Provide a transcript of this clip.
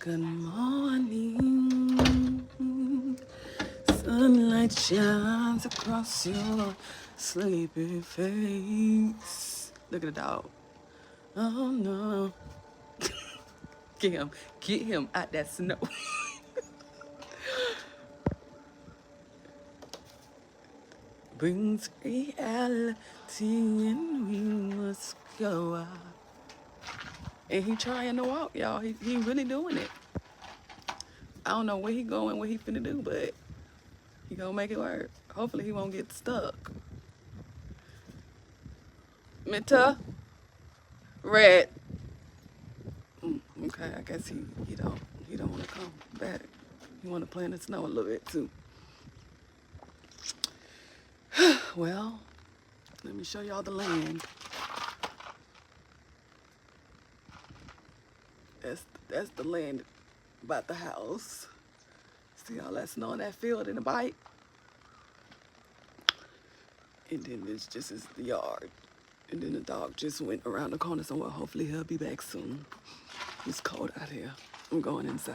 Good morning. Sunlight shines across your sleepy face. Look at the dog. Oh no. Get him out that snow. Brings reality and we must go out. And he trying to walk, y'all. He really doing it. I don't know where he going, what he finna do, but he gonna make it work. Hopefully he won't get stuck. Minta? Red. Okay, I guess he don't wanna come back. He wanna play in the snow a little bit too. Well, let me show y'all the land. That's the land about the house. See all that snow in that field in the bike? And then this just is the yard. And then the dog just went around the corner somewhere. Hopefully he'll be back soon. It's cold out here. I'm going inside.